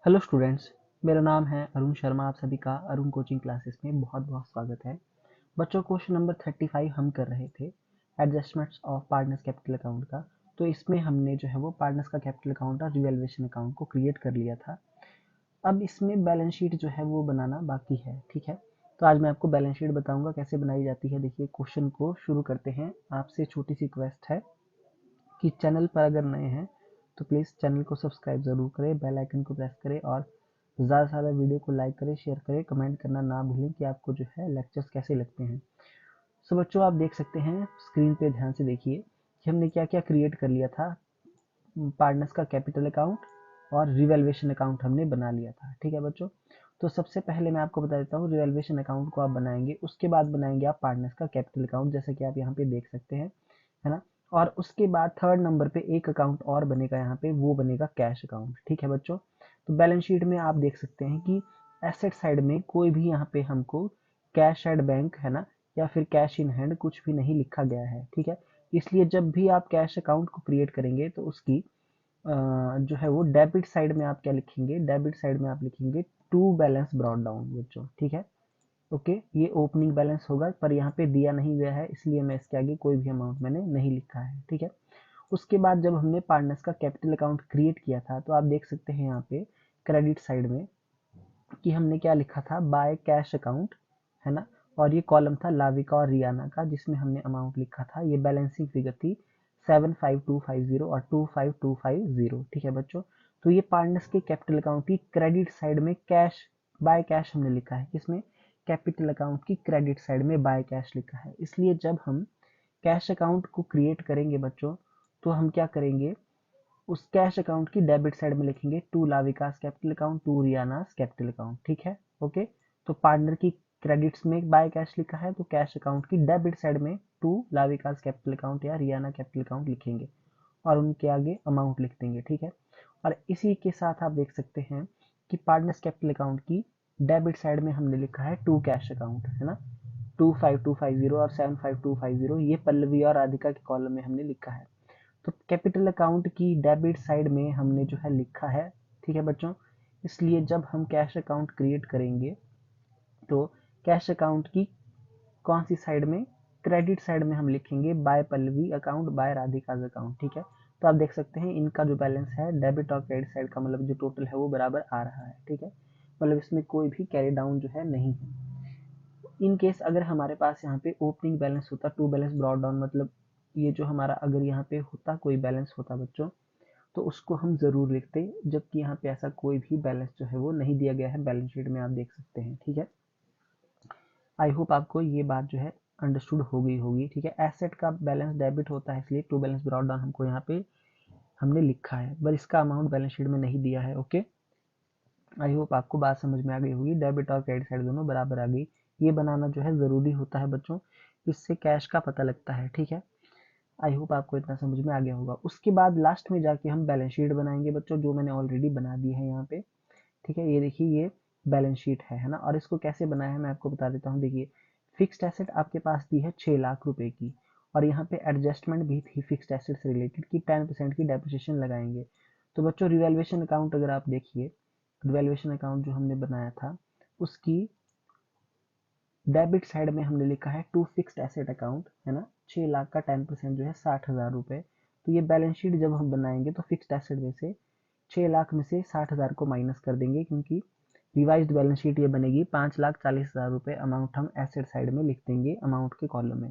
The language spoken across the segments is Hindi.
Hello students. मेरा नाम है अरुण शर्मा। आप सभी का अरुण कोचिंग क्लासेस में बहुत बहुत स्वागत है। बच्चों, क्वेश्चन नंबर 35 हम कर रहे थे adjustments of partners capital account का। तो इसमें हमने जो है वो पार्टनर्स का कैपिटल अकाउंट और रिवैल्यूएशन अकाउंट को क्रिएट कर लिया था। अब इसमें बैलेंस शीट जो है वो बनाना बाकी है। ठीक है, तो आज मैं आपको बैलेंस शीट बताऊंगा कैसे बनाई जाती है। देखिए, क्वेश्चन को शुरू करते हैं। आपसे छोटी सी रिक्वेस्ट है कि चैनल पर अगर नए हैं तो प्लीज़ चैनल को सब्सक्राइब ज़रूर करें, बेल आइकन को प्रेस करें और ज़्यादा से ज़्यादा वीडियो को लाइक करें, शेयर करें, कमेंट करना ना भूलें कि आपको जो है लेक्चर्स कैसे लगते हैं। सो बच्चों, आप देख सकते हैं स्क्रीन पे, ध्यान से देखिए कि हमने क्या क्या क्रिएट कर लिया था। पार्टनर्स का कैपिटल अकाउंट और रिवैल्यूएशन अकाउंट हमने बना लिया था। ठीक है बच्चों, तो सबसे पहले मैं आपको बता देता हूँ रिवैल्यूएशन अकाउंट को आप बनाएंगे, उसके बाद बनाएंगे आप पार्टनर्स का कैपिटल अकाउंट, जैसा कि आप यहाँ पे देख सकते हैं, है ना। और उसके बाद थर्ड नंबर पे एक अकाउंट और बनेगा यहाँ पे, वो बनेगा कैश अकाउंट। ठीक है बच्चों, तो बैलेंस शीट में आप देख सकते हैं कि एसेट साइड में कोई भी यहाँ पे हमको कैश एट बैंक, है ना, या फिर कैश इन हैंड कुछ भी नहीं लिखा गया है। ठीक है, इसलिए जब भी आप कैश अकाउंट को क्रिएट करेंगे तो उसकी जो है वो डेबिट साइड में आप क्या लिखेंगे, डेबिट साइड में आप लिखेंगे टू बैलेंस ब्रॉट डाउन बच्चों। ठीक है, ओके, ये ओपनिंग बैलेंस होगा, पर यहाँ पे दिया नहीं गया है इसलिए मैं इसके आगे कोई भी अमाउंट मैंने नहीं लिखा है। ठीक है, उसके बाद जब हमने पार्टनर्स का कैपिटल अकाउंट क्रिएट किया था तो आप देख सकते हैं यहाँ पे क्रेडिट साइड में कि हमने क्या लिखा था, बाय कैश अकाउंट, है ना। और ये कॉलम था लाविका और रियाना का, जिसमें हमने अमाउंट लिखा था, ये बैलेंसिंग फिगर थी 75250 और 25250। ठीक है बच्चों, तो ये पार्टनर्स के कैपिटल अकाउंट की क्रेडिट साइड में कैश, बाय कैश हमने लिखा है। किसमें, कैपिटल अकाउंट की क्रेडिट साइड में बाय कैश लिखा है। इसलिए जब हम कैश अकाउंट को क्रिएट करेंगे बच्चों, तो हम क्या करेंगे, उस कैश अकाउंट की डेबिट साइड में लिखेंगे to Lavika's capital account, to Riyana's capital account. ठीक है, ओके। तो पार्टनर की क्रेडिट्स में बाय कैश लिखा है, तो कैश अकाउंट की डेबिट साइड में टू लाविकास कैपिटल अकाउंट या रियाना कैपिटल अकाउंट लिखेंगे और उनके आगे अमाउंट लिख देंगे। ठीक है, और इसी के साथ आप देख सकते हैं कि पार्टनर्स कैपिटल अकाउंट की डेबिट साइड में हमने लिखा है टू कैश अकाउंट, है ना। 25250 और 75250 ये पल्लवी और राधिका के कॉलम में हमने लिखा है। तो कैपिटल अकाउंट की डेबिट साइड में हमने जो है लिखा है। ठीक है बच्चों, इसलिए जब हम कैश अकाउंट क्रिएट करेंगे तो कैश अकाउंट की कौन सी साइड में, क्रेडिट साइड में हम लिखेंगे by Pallavi account, by Radhika's account. ठीक है, तो आप देख सकते हैं इनका जो बैलेंस है डेबिट और क्रेडिट साइड का, मतलब जो टोटल है वो बराबर आ रहा है। ठीक है, मतलब इसमें कोई भी कैरी डाउन जो है नहीं है। इन केस अगर हमारे पास यहाँ पे ओपनिंग बैलेंस होता, टू बैलेंस ब्रॉट डाउन, मतलब ये जो हमारा अगर यहाँ पे होता कोई बैलेंस होता बच्चों, तो उसको हम ज़रूर लिखते, जबकि यहाँ पे ऐसा कोई भी बैलेंस जो है वो नहीं दिया गया है बैलेंस शीट में, आप देख सकते हैं। ठीक है, आई होप आपको ये बात जो है अंडरस्टूड हो गई होगी। ठीक है, एसेट का बैलेंस डेबिट होता है, इसलिए टू बैलेंस ब्रॉट डाउन हमको यहाँ पे हमने लिखा है, पर इसका अमाउंट बैलेंस शीट में नहीं दिया है। ओके, आई होप आपको बात समझ में आ गई होगी, डेबिट और क्रेडिट साइड दोनों बराबर आ गई। ये बनाना जो है ज़रूरी होता है बच्चों, इससे कैश का पता लगता है। ठीक है, आई होप आपको इतना समझ में आ गया होगा। उसके बाद लास्ट में जाके हम बैलेंस शीट बनाएंगे बच्चों, जो मैंने ऑलरेडी बना दी है यहाँ पे। ठीक है, ये देखिए, ये बैलेंस शीट है ना। और इसको कैसे बनाया है मैं आपको बता देता हूँ। देखिए, फिक्स्ड एसेट आपके पास दी है 6 लाख रुपए की, और यहाँ पे एडजस्टमेंट भी थी फिक्स्ड एसेट से रिलेटेड की 10% की डेप्रिसिएशन लगाएंगे। तो बच्चों, रिवैल्यूएशन अकाउंट अगर आप देखिए, रिवैल्यूएशन अकाउंट जो हमने बनाया था उसकी डेबिट साइड में हमने लिखा है टू फिक्स्ड एसेट अकाउंट, है ना। 6 लाख का 10% जो है 60,000 रुपए। तो ये बैलेंस शीट जब हम बनाएंगे तो फिक्स्ड एसेट में से 6 लाख में से 60,000 को माइनस कर देंगे, क्योंकि रिवाइज्ड बैलेंस शीट ये बनेगी 5,40,000 रुपए। अमाउंट हम एसेट साइड में लिख देंगे अमाउंट के कॉलम में।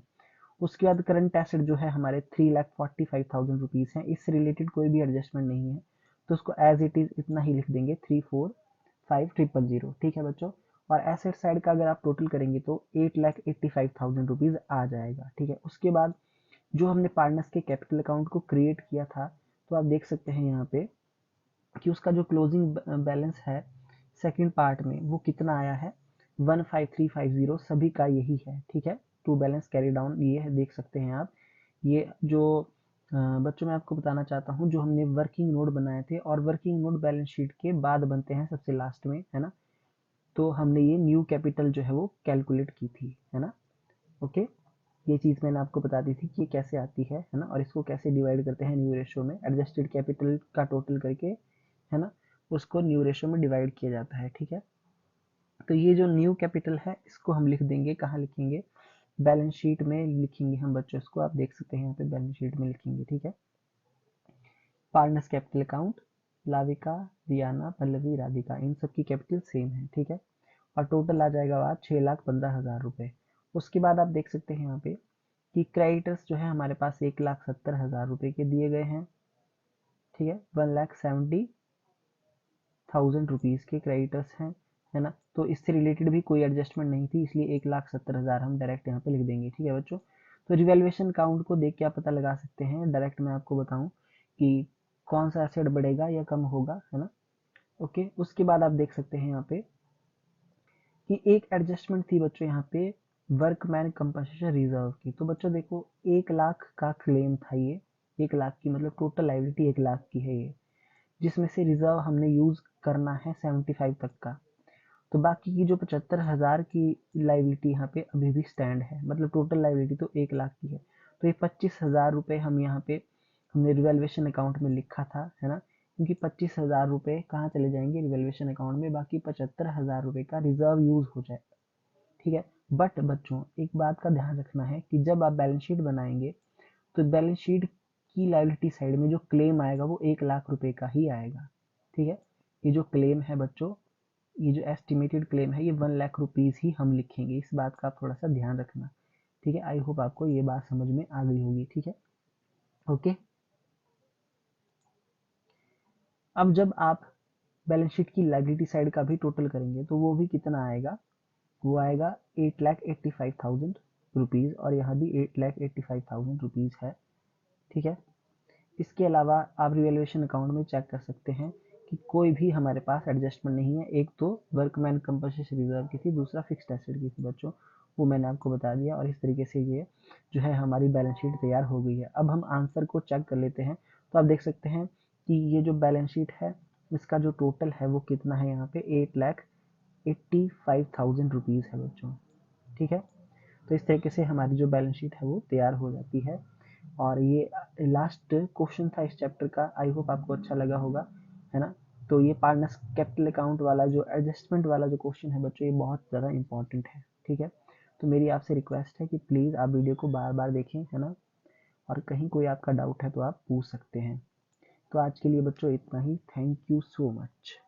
उसके बाद करंट एसेट जो है हमारे 3,45,000 रुपीज़ हैं, इससे रिलेटेड कोई भी एडजस्टमेंट नहीं है, तो उसको एज इट इज इतना ही लिख देंगे 3,45,000। ठीक है बच्चों, और एसेट साइड का अगर आप टोटल करेंगे तो 8,85,000 रुपीज़ आ जाएगा। ठीक है, उसके बाद जो हमने पार्टनर्स के कैपिटल अकाउंट को क्रिएट किया था, तो आप देख सकते हैं यहाँ पे कि उसका जो क्लोजिंग बैलेंस है सेकंड पार्ट में वो कितना आया है, 15350, सभी का यही है। ठीक है, टू बैलेंस कैरी डाउन ये है, देख सकते हैं आप। ये जो बच्चों, मैं आपको बताना चाहता हूँ, जो हमने वर्किंग नोट बनाए थे, और वर्किंग नोट बैलेंस शीट के बाद बनते हैं सबसे लास्ट में, है ना। तो हमने ये न्यू कैपिटल जो है वो कैलकुलेट की थी, है ना। ओके, ये चीज़ मैंने आपको बता दी थी कि ये कैसे आती है ना, और इसको कैसे डिवाइड करते हैं न्यू रेशियो में एडजस्टेड कैपिटल का टोटल करके, है ना। उसको न्यू रेशो में डिवाइड किया जाता है। ठीक है, तो ये जो न्यू कैपिटल है इसको हम लिख देंगे, कहाँ लिखेंगे, बैलेंस शीट में लिखेंगे हम बच्चों। इसको आप देख सकते हैं यहाँ पे बैलेंस शीट में लिखेंगे। ठीक है, partners capital account, Lavika, Riyana, Pallavi, Radhika, इन सब की कैपिटल सेम है। ठीक है, और टोटल आ जाएगा आज 6,15,000 रुपए। उसके बाद आप देख सकते हैं यहाँ पे कि क्रेडिटर्स जो है हमारे पास 1,70,000 रुपए के दिए गए हैं। ठीक है, 1,70,000 रुपीज के क्रेडिटर्स हैं, है ना। तो इससे रिलेटेड भी कोई एडजस्टमेंट नहीं थी, इसलिए 1,70,000 हम डायरेक्ट यहाँ पे लिख देंगे। ठीक है बच्चों, तो रिवैल्यूएशन अकाउंट को देख के आप पता लगा सकते हैं डायरेक्ट, मैं आपको बताऊं कि कौन सा एसेट बढ़ेगा या कम होगा, है ना। ओके, उसके बाद आप देख सकते हैं यहाँ पे कि एक एडजस्टमेंट थी बच्चों यहाँ पे वर्कमैन कंपनसेशन रिजर्व की। तो बच्चों देखो 1,00,000 का क्लेम था ये, 1,00,000 की मतलब टोटल लाइबिलिटी 1,00,000 की है ये, जिसमें से रिजर्व हमने यूज करना है 75 तक का। तो बाकी की जो 75,000 की लाइबिलिटी यहाँ पे अभी भी स्टैंड है, मतलब टोटल लाइबिलिटी तो 1,00,000 की है। तो ये 25,000 रुपये हम यहाँ पे हमने रिवेल्युएशन अकाउंट में लिखा था, है ना, क्योंकि 25,000 रुपये कहाँ चले जाएंगे रिवेल्युएशन अकाउंट में, बाकी 75,000 रुपये का रिजर्व यूज हो जाए। ठीक है, बट बच्चों एक बात का ध्यान रखना है कि जब आप बैलेंस शीट बनाएंगे तो बैलेंस शीट की लायबिलिटी साइड में जो क्लेम आएगा वो 1,00,000 रुपए का ही आएगा। ठीक है, ये जो क्लेम है बच्चों, ये जो एस्टिमेटेड क्लेम है ये 1,00,000 रुपीज ही हम लिखेंगे, इस बात का आप थोड़ा सा ध्यान रखना। ठीक है, आई होप आपको ये बात समझ में आ गई होगी। ठीक है, ओके। अब जब आप बैलेंस शीट की लायबिलिटी साइड का भी टोटल करेंगे तो वो भी कितना आएगा, वो आएगा 8,85,000 रुपीज़, और यहाँ भी 8,85,000 रुपीज़ है। ठीक है, इसके अलावा आप रिवैल्यूएशन अकाउंट में चेक कर सकते हैं कि कोई भी हमारे पास एडजस्टमेंट नहीं है। एक तो वर्कमैन कंपनसेशन रिजर्व की थी, दूसरा फिक्स्ड एसेट की थी बच्चों, वो मैंने आपको बता दिया। और इस तरीके से ये जो है हमारी बैलेंस शीट तैयार हो गई है। अब हम आंसर को चेक कर लेते हैं। तो आप देख सकते हैं कि ये जो बैलेंस शीट है इसका जो टोटल है वो कितना है, यहाँ पे 8,85,000 रुपीज़ है बच्चों। ठीक है, तो इस तरीके से हमारी जो बैलेंस शीट है वो तैयार हो जाती है। और ये लास्ट क्वेश्चन था इस चैप्टर का, आई होप आपको अच्छा लगा होगा, है ना। तो ये पार्टनर्स कैपिटल अकाउंट वाला जो एडजस्टमेंट वाला जो क्वेश्चन है बच्चों, ये बहुत ज़्यादा इंपॉर्टेंट है। ठीक है, तो मेरी आपसे रिक्वेस्ट है कि प्लीज़ आप वीडियो को बार बार देखें, है ना, और कहीं कोई आपका डाउट है तो आप पूछ सकते हैं। तो आज के लिए बच्चों इतना ही, थैंक यू सो मच।